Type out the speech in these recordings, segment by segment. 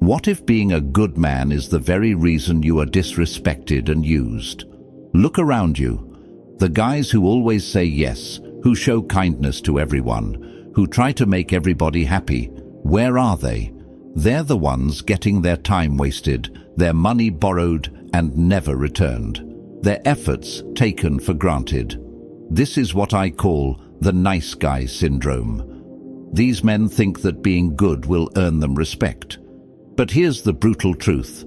What if being a good man is the very reason you are disrespected and used? Look around you. The guys who always say yes, who show kindness to everyone, who try to make everybody happy, where are they? They're the ones getting their time wasted, their money borrowed and never returned, their efforts taken for granted. This is what I call the nice guy syndrome. These men think that being good will earn them respect. But here's the brutal truth.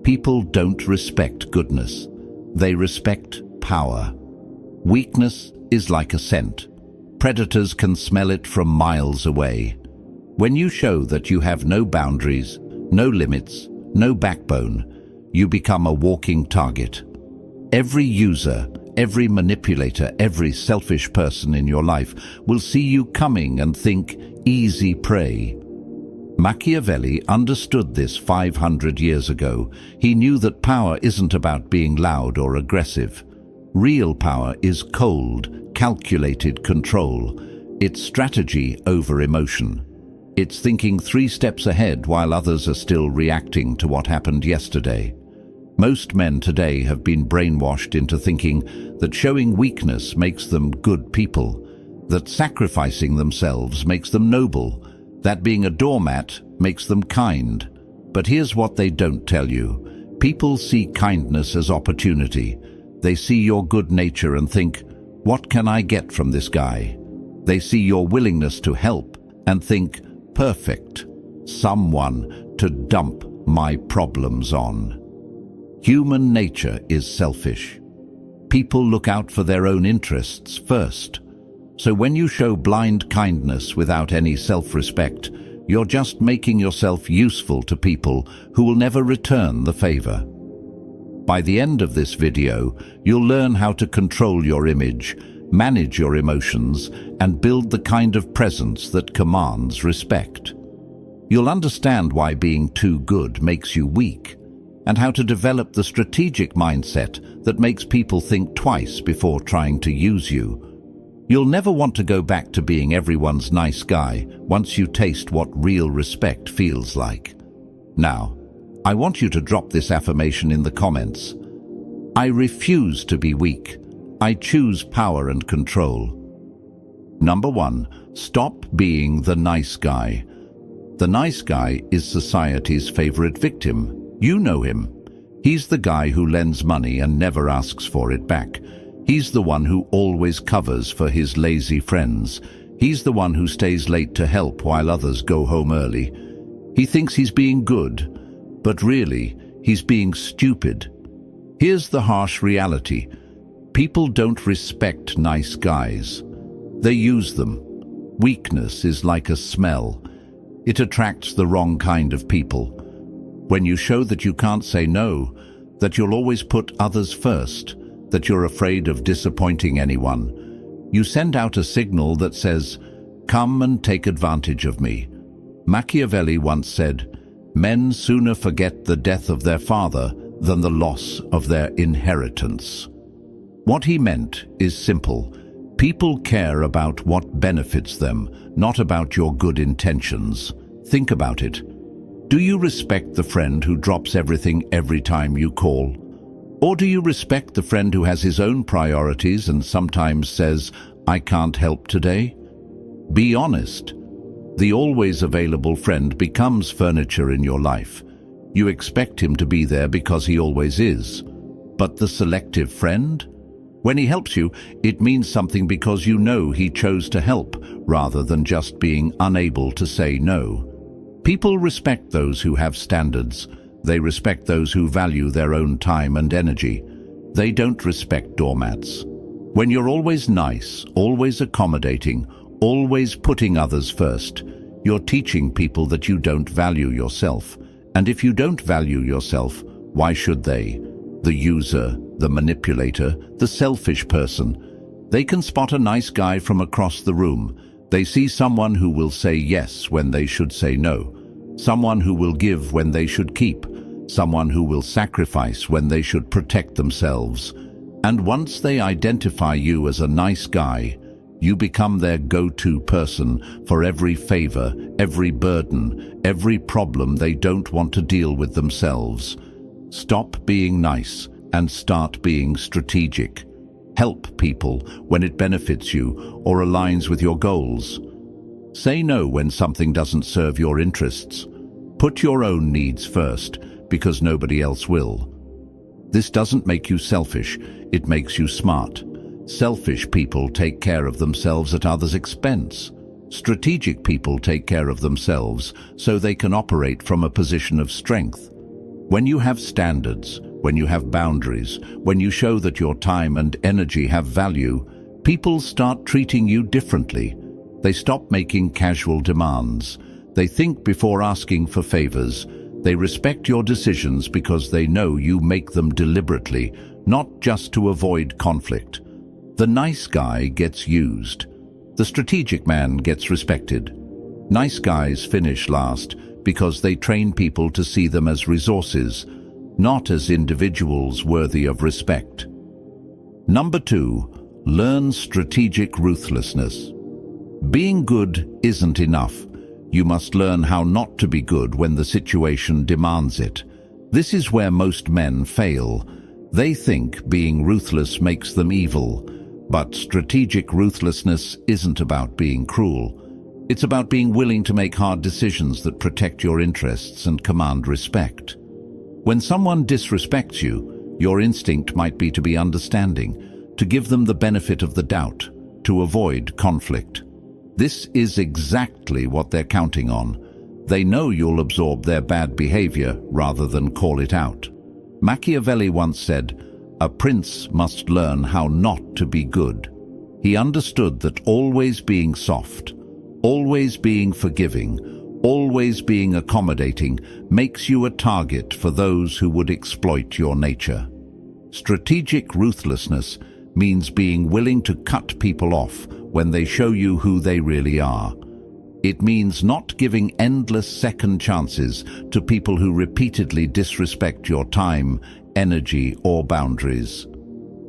People don't respect goodness. They respect power. Weakness is like a scent. Predators can smell it from miles away. When you show that you have no boundaries, no limits, no backbone, you become a walking target. Every user, every manipulator, every selfish person in your life will see you coming and think, easy prey. Machiavelli understood this 500 years ago. He knew that power isn't about being loud or aggressive. Real power is cold, calculated control. It's strategy over emotion. It's thinking 3 steps ahead while others are still reacting to what happened yesterday. Most men today have been brainwashed into thinking that showing weakness makes them good people, that sacrificing themselves makes them noble, that being a doormat makes them kind. But here's what they don't tell you. People see kindness as opportunity. They see your good nature and think, what can I get from this guy? They see your willingness to help and think, perfect, someone to dump my problems on. Human nature is selfish. People look out for their own interests first. So when you show blind kindness without any self-respect, you're just making yourself useful to people who will never return the favor. By the end of this video, you'll learn how to control your image, manage your emotions, and build the kind of presence that commands respect. You'll understand why being too good makes you weak, and how to develop the strategic mindset that makes people think twice before trying to use you. You'll never want to go back to being everyone's nice guy once you taste what real respect feels like. Now, I want you to drop this affirmation in the comments. I refuse to be weak. I choose power and control. Number 1, stop being the nice guy. The nice guy is society's favorite victim. You know him. He's the guy who lends money and never asks for it back. He's the one who always covers for his lazy friends. He's the one who stays late to help while others go home early. He thinks he's being good, but really, he's being stupid. Here's the harsh reality. People don't respect nice guys. They use them. Weakness is like a smell. It attracts the wrong kind of people. When you show that you can't say no, that you'll always put others first, that you're afraid of disappointing anyone, you send out a signal that says, come and take advantage of me. Machiavelli once said, men sooner forget the death of their father than the loss of their inheritance. What he meant is simple. People care about what benefits them, not about your good intentions. Think about it. Do you respect the friend who drops everything every time you call? Or do you respect the friend who has his own priorities and sometimes says, I can't help today? Be honest. The always available friend becomes furniture in your life. You expect him to be there because he always is. But the selective friend? When he helps you, it means something because you know he chose to help, rather than just being unable to say no. People respect those who have standards. They respect those who value their own time and energy. They don't respect doormats. When you're always nice, always accommodating, always putting others first, you're teaching people that you don't value yourself. And if you don't value yourself, why should they? The user, the manipulator, the selfish person. They can spot a nice guy from across the room. They see someone who will say yes when they should say no. Someone who will give when they should keep. Someone who will sacrifice when they should protect themselves. And once they identify you as a nice guy, you become their go-to person for every favor, every burden, every problem they don't want to deal with themselves. Stop being nice and start being strategic. Help people when it benefits you or aligns with your goals. Say no when something doesn't serve your interests. Put your own needs first, because nobody else will. This doesn't make you selfish, it makes you smart. Selfish people take care of themselves at others' expense. Strategic people take care of themselves so they can operate from a position of strength. When you have standards, when you have boundaries, when you show that your time and energy have value, people start treating you differently. They stop making casual demands. They think before asking for favors. They respect your decisions because they know you make them deliberately, not just to avoid conflict. The nice guy gets used. The strategic man gets respected. Nice guys finish last because they train people to see them as resources, not as individuals worthy of respect. Number 2, learn strategic ruthlessness. Being good isn't enough. You must learn how not to be good when the situation demands it. This is where most men fail. They think being ruthless makes them evil, but strategic ruthlessness isn't about being cruel. It's about being willing to make hard decisions that protect your interests and command respect. When someone disrespects you, your instinct might be to be understanding, to give them the benefit of the doubt, to avoid conflict. This is exactly what they're counting on. They know you'll absorb their bad behavior rather than call it out. Machiavelli once said, "A prince must learn how not to be good." He understood that always being soft, always being forgiving, always being accommodating makes you a target for those who would exploit your nature. Strategic ruthlessness means being willing to cut people off when they show you who they really are. It means not giving endless second chances to people who repeatedly disrespect your time, energy, or boundaries.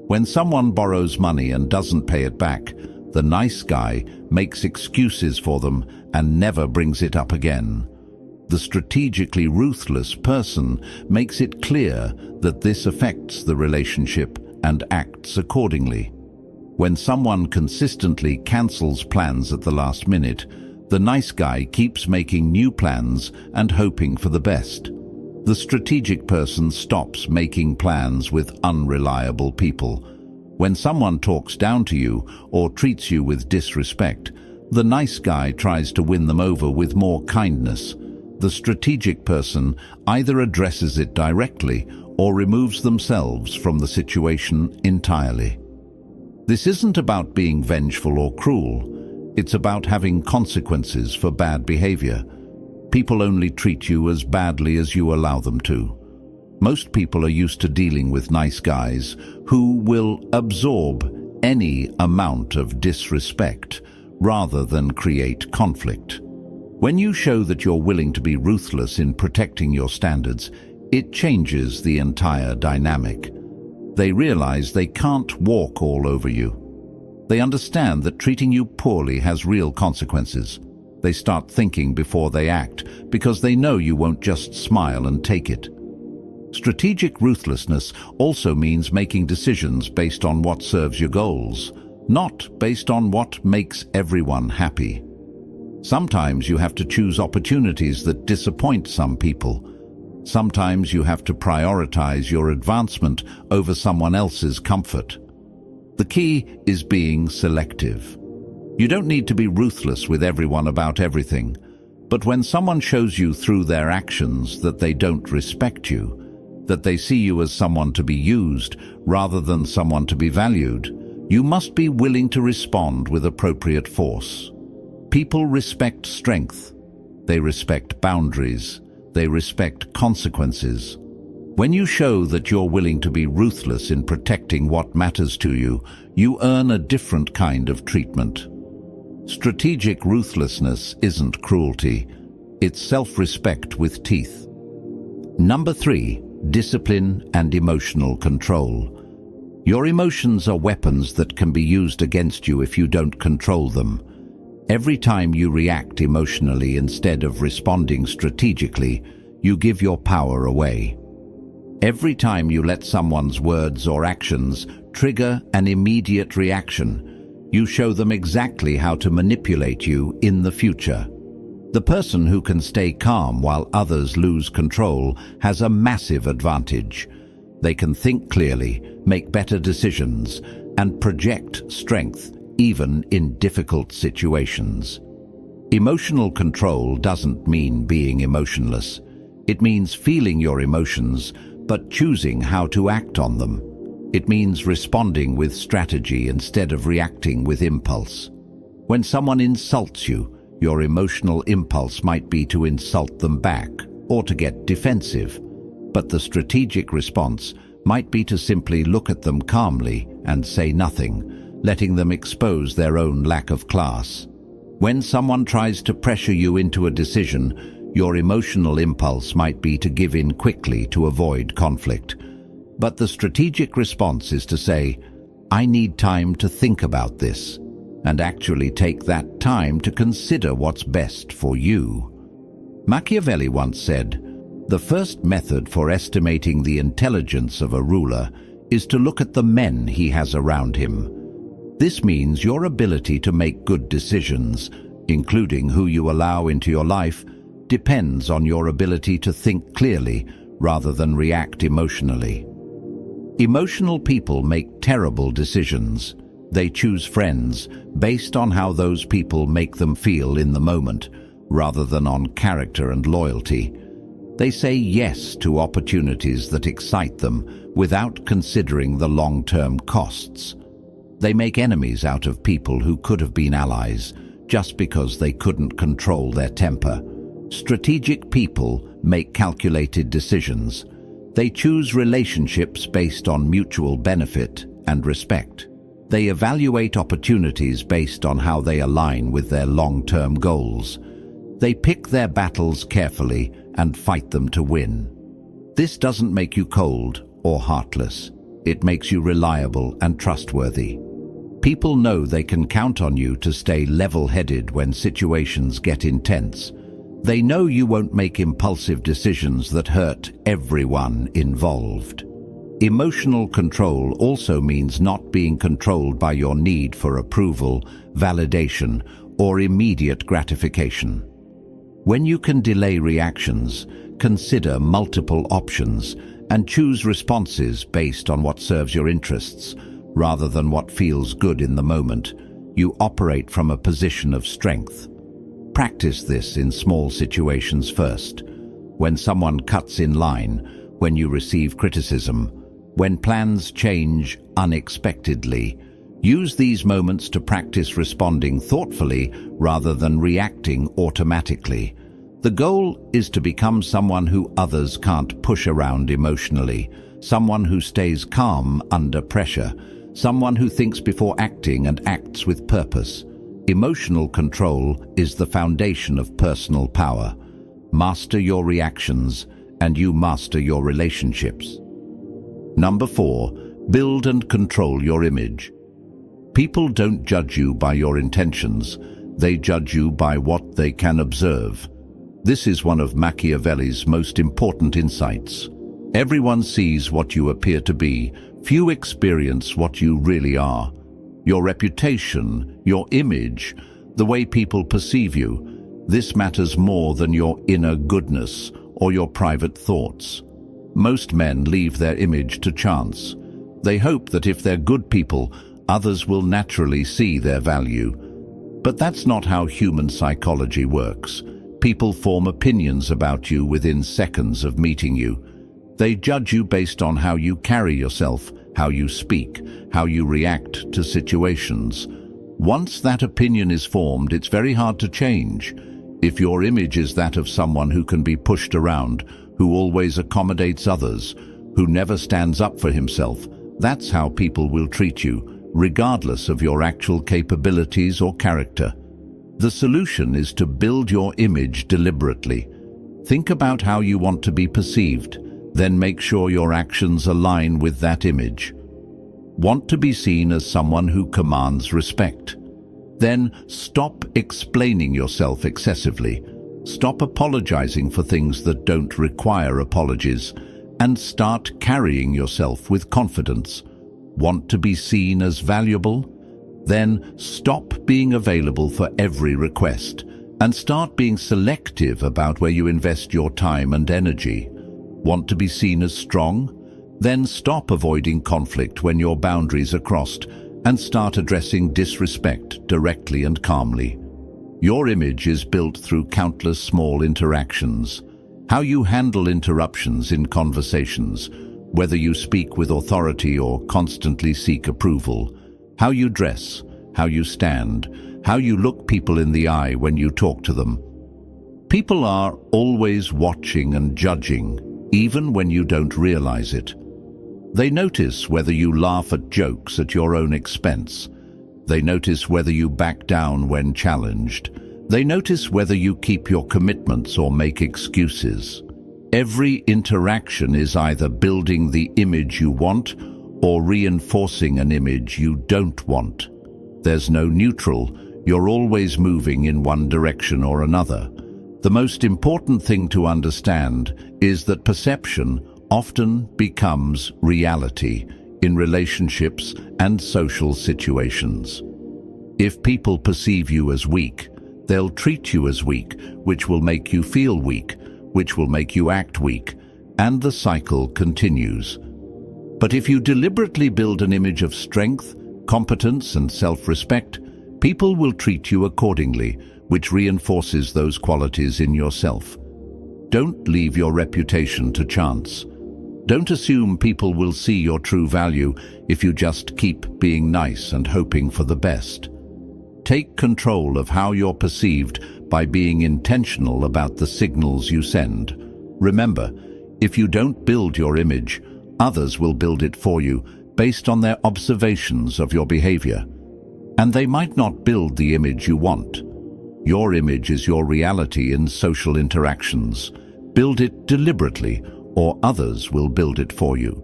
When someone borrows money and doesn't pay it back, the nice guy makes excuses for them and never brings it up again. The strategically ruthless person makes it clear that this affects the relationship and acts accordingly. When someone consistently cancels plans at the last minute, the nice guy keeps making new plans and hoping for the best. The strategic person stops making plans with unreliable people. When someone talks down to you or treats you with disrespect, the nice guy tries to win them over with more kindness. The strategic person either addresses it directly or removes themselves from the situation entirely. This isn't about being vengeful or cruel. It's about having consequences for bad behavior. People only treat you as badly as you allow them to. Most people are used to dealing with nice guys who will absorb any amount of disrespect rather than create conflict. When you show that you're willing to be ruthless in protecting your standards, it changes the entire dynamic. They realize they can't walk all over you. They understand that treating you poorly has real consequences. They start thinking before they act because they know you won't just smile and take it. Strategic ruthlessness also means making decisions based on what serves your goals, not based on what makes everyone happy. Sometimes you have to choose opportunities that disappoint some people. Sometimes you have to prioritize your advancement over someone else's comfort. The key is being selective. You don't need to be ruthless with everyone about everything, but when someone shows you through their actions that they don't respect you, that they see you as someone to be used rather than someone to be valued, you must be willing to respond with appropriate force. People respect strength. They respect boundaries. They respect consequences. When you show that you're willing to be ruthless in protecting what matters to you, you earn a different kind of treatment. Strategic ruthlessness isn't cruelty. It's self-respect with teeth. Number 3, discipline and emotional control. Your emotions are weapons that can be used against you if you don't control them. Every time you react emotionally instead of responding strategically, you give your power away. Every time you let someone's words or actions trigger an immediate reaction, you show them exactly how to manipulate you in the future. The person who can stay calm while others lose control has a massive advantage. They can think clearly, make better decisions, and project strength even in difficult situations. Emotional control doesn't mean being emotionless. It means feeling your emotions, but choosing how to act on them. It means responding with strategy instead of reacting with impulse. When someone insults you, your emotional impulse might be to insult them back or to get defensive, but the strategic response might be to simply look at them calmly and say nothing, letting them expose their own lack of class. When someone tries to pressure you into a decision, your emotional impulse might be to give in quickly to avoid conflict. But the strategic response is to say, "I need time to think about this," and actually take that time to consider what's best for you. Machiavelli once said, "The first method for estimating the intelligence of a ruler is to look at the men he has around him." This means your ability to make good decisions, including who you allow into your life, depends on your ability to think clearly rather than react emotionally. Emotional people make terrible decisions. They choose friends based on how those people make them feel in the moment, rather than on character and loyalty. They say yes to opportunities that excite them without considering the long-term costs. They make enemies out of people who could have been allies just because they couldn't control their temper. Strategic people make calculated decisions. They choose relationships based on mutual benefit and respect. They evaluate opportunities based on how they align with their long-term goals. They pick their battles carefully and fight them to win. This doesn't make you cold or heartless. It makes you reliable and trustworthy. People know they can count on you to stay level-headed when situations get intense. They know you won't make impulsive decisions that hurt everyone involved. Emotional control also means not being controlled by your need for approval, validation, or immediate gratification. When you can delay reactions, consider multiple options, and choose responses based on what serves your interests, rather than what feels good in the moment, you operate from a position of strength. Practice this in small situations first. When someone cuts in line, when you receive criticism, when plans change unexpectedly, use these moments to practice responding thoughtfully rather than reacting automatically. The goal is to become someone who others can't push around emotionally, someone who stays calm under pressure, someone who thinks before acting and acts with purpose. Emotional control is the foundation of personal power. Master your reactions, and you master your relationships. Number 4, build and control your image. People don't judge you by your intentions. They judge you by what they can observe. This is one of Machiavelli's most important insights. Everyone sees what you appear to be. Few experience what you really are. Your reputation, your image, the way people perceive you, this matters more than your inner goodness or your private thoughts. Most men leave their image to chance. They hope that if they're good people, others will naturally see their value. But that's not how human psychology works. People form opinions about you within seconds of meeting you. They judge you based on how you carry yourself, how you speak, how you react to situations. Once that opinion is formed, it's very hard to change. If your image is that of someone who can be pushed around, who always accommodates others, who never stands up for himself, that's how people will treat you, regardless of your actual capabilities or character. The solution is to build your image deliberately. Think about how you want to be perceived, then make sure your actions align with that image. Want to be seen as someone who commands respect? Then stop explaining yourself excessively. Stop apologizing for things that don't require apologies, and start carrying yourself with confidence. Want to be seen as valuable? Then stop being available for every request and start being selective about where you invest your time and energy. Want to be seen as strong? Then stop avoiding conflict when your boundaries are crossed and start addressing disrespect directly and calmly. Your image is built through countless small interactions. How you handle interruptions in conversations, whether you speak with authority or constantly seek approval. How you dress, how you stand, how you look people in the eye when you talk to them. People are always watching and judging, even when you don't realize it. They notice whether you laugh at jokes at your own expense. They notice whether you back down when challenged. They notice whether you keep your commitments or make excuses. Every interaction is either building the image you want or reinforcing an image you don't want. There's no neutral. You're always moving in one direction or another. The most important thing to understand is that perception often becomes reality in relationships and social situations. If people perceive you as weak, they'll treat you as weak, which will make you feel weak, which will make you act weak, and the cycle continues. But if you deliberately build an image of strength, competence, and self-respect, people will treat you accordingly, which reinforces those qualities in yourself. Don't leave your reputation to chance. Don't assume people will see your true value if you just keep being nice and hoping for the best. Take control of how you're perceived by being intentional about the signals you send. Remember, if you don't build your image, others will build it for you based on their observations of your behavior. And they might not build the image you want. Your image is your reality in social interactions. Build it deliberately, or others will build it for you.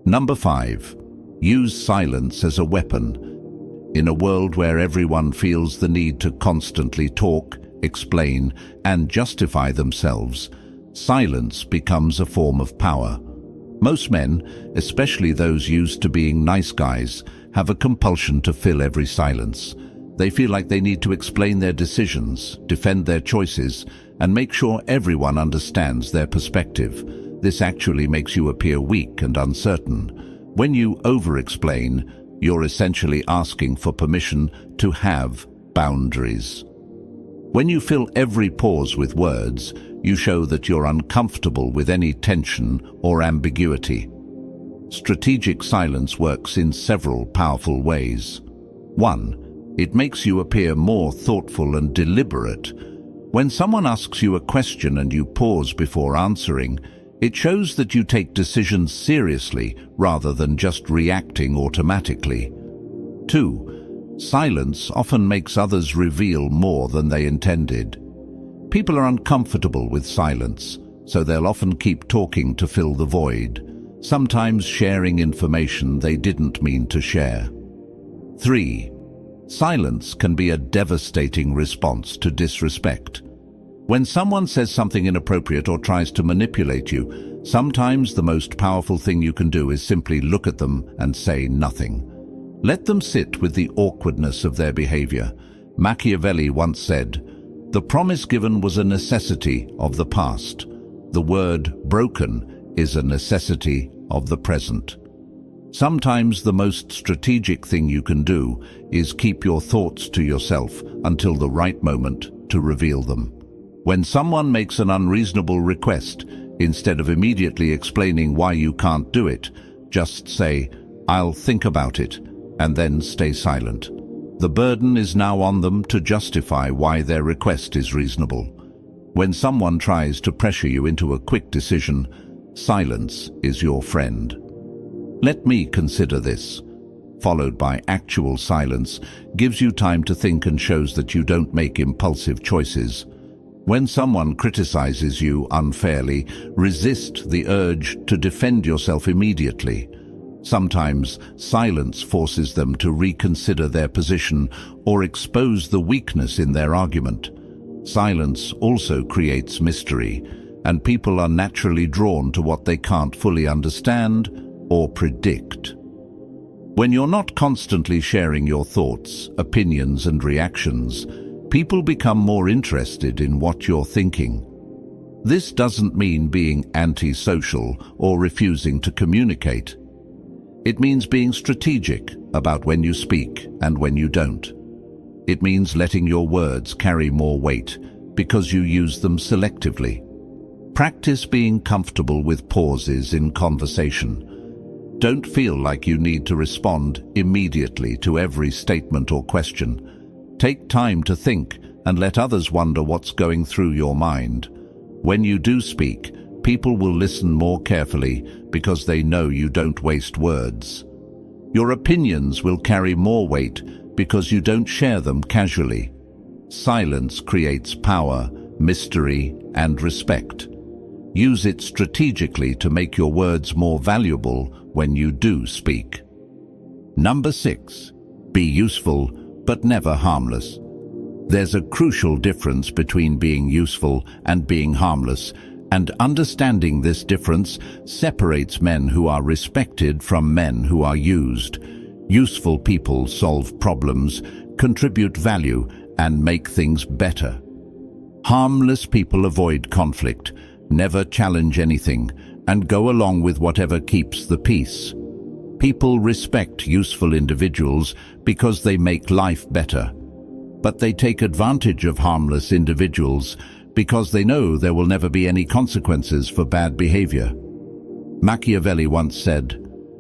Number 5. Use silence as a weapon. In a world where everyone feels the need to constantly talk, explain, and justify themselves, silence becomes a form of power. Most men, especially those used to being nice guys, have a compulsion to fill every silence. They feel like they need to explain their decisions, defend their choices, and make sure everyone understands their perspective. This actually makes you appear weak and uncertain. When you over-explain, you're essentially asking for permission to have boundaries. When you fill every pause with words, you show that you're uncomfortable with any tension or ambiguity. Strategic silence works in several powerful ways. 1. It makes you appear more thoughtful and deliberate. When someone asks you a question and you pause before answering, it shows that you take decisions seriously rather than just reacting automatically. 2. Silence often makes others reveal more than they intended. People are uncomfortable with silence, so they'll often keep talking to fill the void, sometimes sharing information they didn't mean to share. 3. Silence can be a devastating response to disrespect. When someone says something inappropriate or tries to manipulate you, sometimes the most powerful thing you can do is simply look at them and say nothing. Let them sit with the awkwardness of their behavior. Machiavelli once said, "The promise given was a necessity of the past. The word broken is a necessity of the present." Sometimes the most strategic thing you can do is keep your thoughts to yourself until the right moment to reveal them. When someone makes an unreasonable request, instead of immediately explaining why you can't do it, just say, "I'll think about it," and then stay silent. The burden is now on them to justify why their request is reasonable. When someone tries to pressure you into a quick decision, silence is your friend. "Let me consider this," followed by actual silence, gives you time to think and shows that you don't make impulsive choices. When someone criticizes you unfairly, resist the urge to defend yourself immediately. Sometimes silence forces them to reconsider their position or expose the weakness in their argument. Silence also creates mystery, and people are naturally drawn to what they can't fully understand or predict. When you're not constantly sharing your thoughts, opinions, and reactions, people become more interested in what you're thinking. This doesn't mean being antisocial or refusing to communicate. It means being strategic about when you speak and when you don't. It means letting your words carry more weight because you use them selectively. Practice being comfortable with pauses in conversation. Don't feel like you need to respond immediately to every statement or question. Take time to think and let others wonder what's going through your mind. When you do speak, people will listen more carefully because they know you don't waste words. Your opinions will carry more weight because you don't share them casually. Silence creates power, mystery, and respect. Use it strategically to make your words more valuable when you do speak. Number 6. Be useful, but never harmless. There's a crucial difference between being useful and being harmless, and understanding this difference separates men who are respected from men who are used. Useful people solve problems, contribute value, and make things better. Harmless people avoid conflict, never challenge anything, and go along with whatever keeps the peace. People respect useful individuals because they make life better. But they take advantage of harmless individuals because they know there will never be any consequences for bad behavior. Machiavelli once said,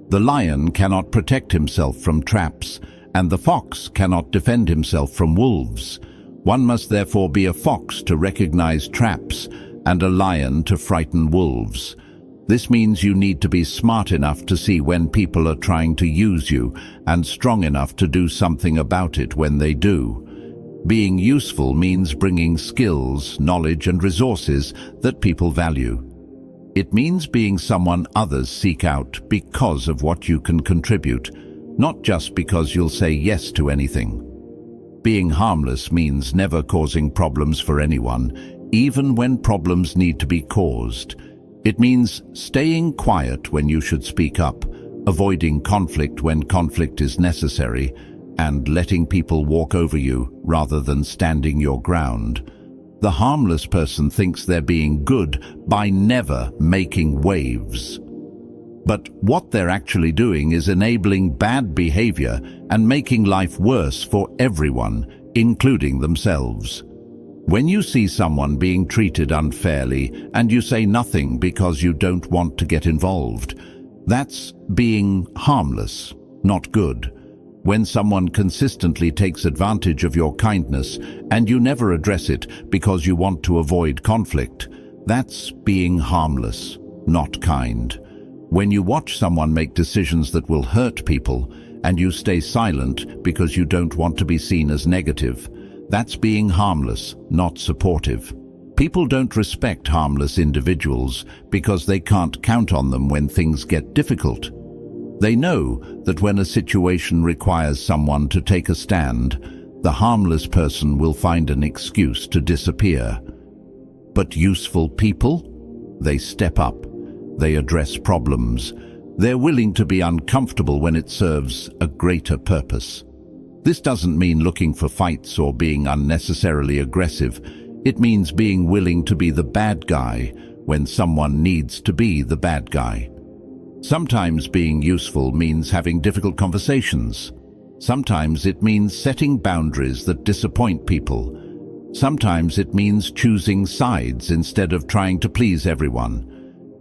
"The lion cannot protect himself from traps, and the fox cannot defend himself from wolves. One must therefore be a fox to recognize traps and a lion to frighten wolves." This means you need to be smart enough to see when people are trying to use you and strong enough to do something about it when they do. Being useful means bringing skills, knowledge, and resources that people value. It means being someone others seek out because of what you can contribute, not just because you'll say yes to anything. Being harmless means never causing problems for anyone, even when problems need to be caused. It means staying quiet when you should speak up, avoiding conflict when conflict is necessary, and letting people walk over you rather than standing your ground. The harmless person thinks they're being good by never making waves. But what they're actually doing is enabling bad behavior and making life worse for everyone, including themselves. When you see someone being treated unfairly and you say nothing because you don't want to get involved, that's being harmless, not good. When someone consistently takes advantage of your kindness and you never address it because you want to avoid conflict, that's being harmless, not kind. When you watch someone make decisions that will hurt people and you stay silent because you don't want to be seen as negative, that's being harmless, not supportive. People don't respect harmless individuals because they can't count on them when things get difficult. They know that when a situation requires someone to take a stand, the harmless person will find an excuse to disappear. But useful people? They step up. They address problems. They're willing to be uncomfortable when it serves a greater purpose. This doesn't mean looking for fights or being unnecessarily aggressive. It means being willing to be the bad guy when someone needs to be the bad guy. Sometimes being useful means having difficult conversations. Sometimes it means setting boundaries that disappoint people. Sometimes it means choosing sides instead of trying to please everyone.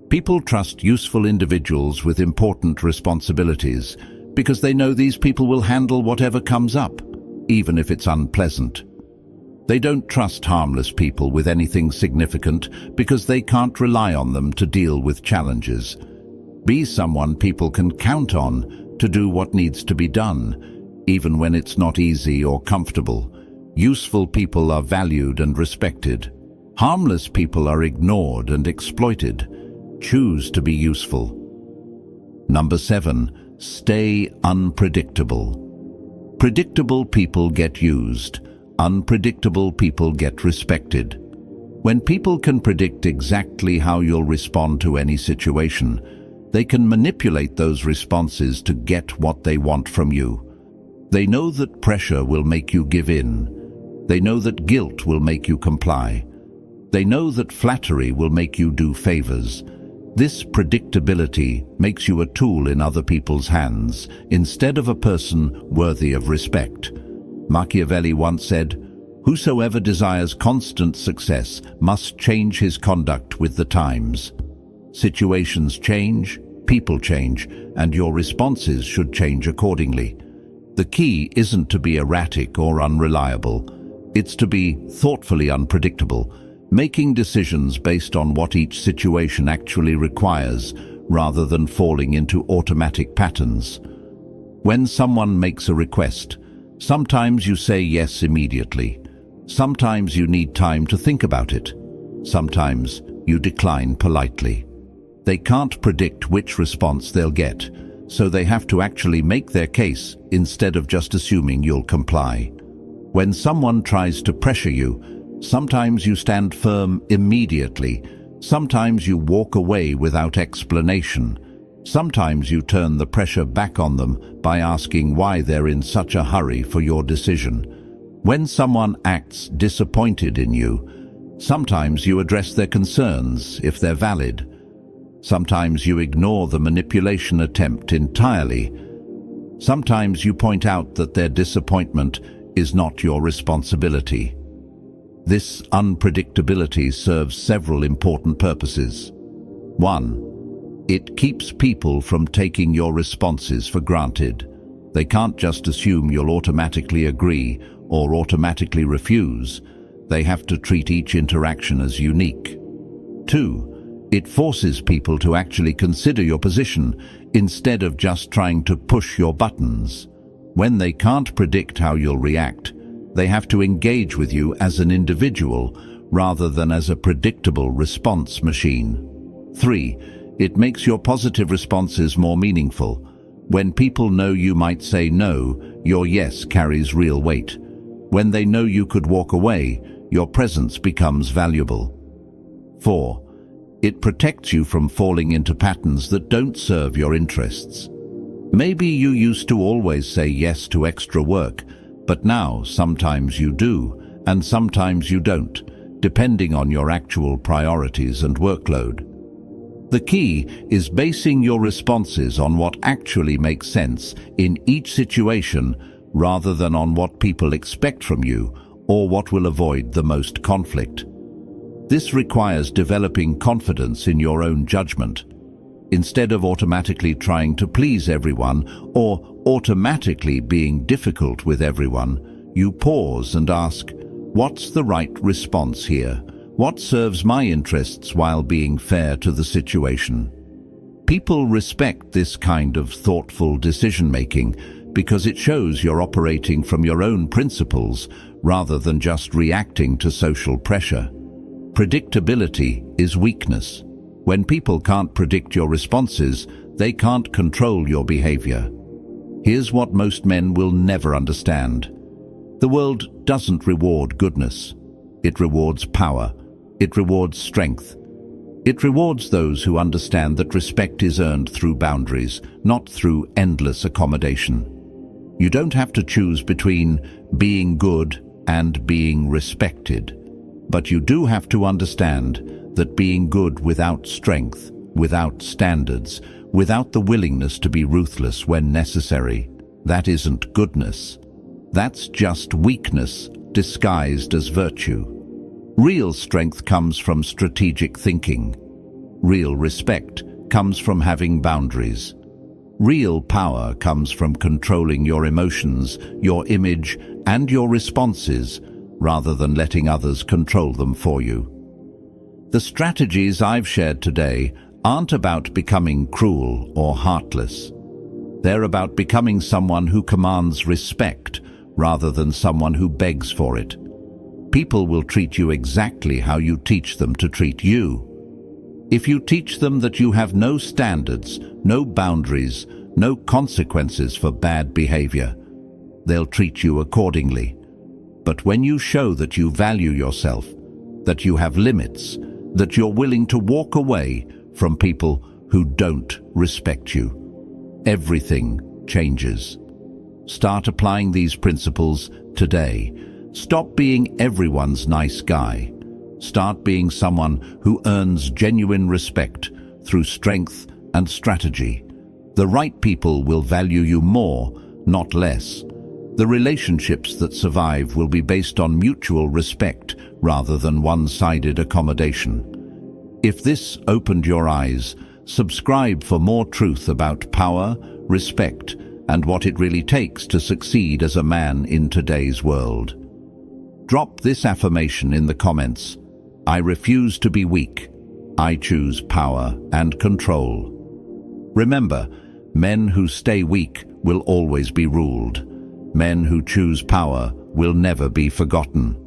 People trust useful individuals with important responsibilities because they know these people will handle whatever comes up, even if it's unpleasant. They don't trust harmless people with anything significant because they can't rely on them to deal with challenges. Be someone people can count on to do what needs to be done, even when it's not easy or comfortable. Useful people are valued and respected. Harmless people are ignored and exploited. Choose to be useful. Number 7. Stay unpredictable. Predictable people get used. Unpredictable people get respected. When people can predict exactly how you'll respond to any situation, they can manipulate those responses to get what they want from you. They know that pressure will make you give in. They know that guilt will make you comply. They know that flattery will make you do favors. This predictability makes you a tool in other people's hands, instead of a person worthy of respect. Machiavelli once said, "Whosoever desires constant success must change his conduct with the times." Situations change, people change, and your responses should change accordingly. The key isn't to be erratic or unreliable. It's to be thoughtfully unpredictable, making decisions based on what each situation actually requires, rather than falling into automatic patterns. When someone makes a request, sometimes you say yes immediately. Sometimes you need time to think about it. Sometimes you decline politely. They can't predict which response they'll get, so they have to actually make their case instead of just assuming you'll comply. When someone tries to pressure you, sometimes you stand firm immediately. Sometimes you walk away without explanation. Sometimes you turn the pressure back on them by asking why they're in such a hurry for your decision. When someone acts disappointed in you, sometimes you address their concerns if they're valid. Sometimes you ignore the manipulation attempt entirely. Sometimes you point out that their disappointment is not your responsibility. This unpredictability serves several important purposes. 1. It keeps people from taking your responses for granted. They can't just assume you'll automatically agree or automatically refuse. They have to treat each interaction as unique. 2. It forces people to actually consider your position instead of just trying to push your buttons. When they can't predict how you'll react, they have to engage with you as an individual rather than as a predictable response machine. 3. It makes your positive responses more meaningful. When people know you might say no, your yes carries real weight. When they know you could walk away, your presence becomes valuable. 4. It protects you from falling into patterns that don't serve your interests. Maybe you used to always say yes to extra work, but now sometimes you do, and sometimes you don't, depending on your actual priorities and workload. The key is basing your responses on what actually makes sense in each situation rather than on what people expect from you or what will avoid the most conflict. This requires developing confidence in your own judgment. Instead of automatically trying to please everyone or automatically being difficult with everyone, you pause and ask, what's the right response here? What serves my interests while being fair to the situation? People respect this kind of thoughtful decision-making because it shows you're operating from your own principles rather than just reacting to social pressure. Predictability is weakness. When people can't predict your responses, they can't control your behavior. Here's what most men will never understand. The world doesn't reward goodness. It rewards power. It rewards strength. It rewards those who understand that respect is earned through boundaries, not through endless accommodation. You don't have to choose between being good and being respected. But you do have to understand that being good without strength, without standards, without the willingness to be ruthless when necessary, that isn't goodness. That's just weakness disguised as virtue. Real strength comes from strategic thinking. Real respect comes from having boundaries. Real power comes from controlling your emotions, your image, and your responses, rather than letting others control them for you. The strategies I've shared today aren't about becoming cruel or heartless. They're about becoming someone who commands respect rather than someone who begs for it. People will treat you exactly how you teach them to treat you. If you teach them that you have no standards, no boundaries, No consequences for bad behavior. They'll treat you accordingly. But when you show that you value yourself, that you have limits, that you're willing to walk away from people who don't respect you, everything changes. Start applying these principles today. Stop being everyone's nice guy. Start being someone who earns genuine respect through strength and strategy. The right people will value you more, not less. The relationships that survive will be based on mutual respect rather than one-sided accommodation. If this opened your eyes, subscribe for more truth about power, respect, and what it really takes to succeed as a man in today's world. Drop this affirmation in the comments. I refuse to be weak. I choose power and control. Remember, men who stay weak will always be ruled. Men who choose power will never be forgotten.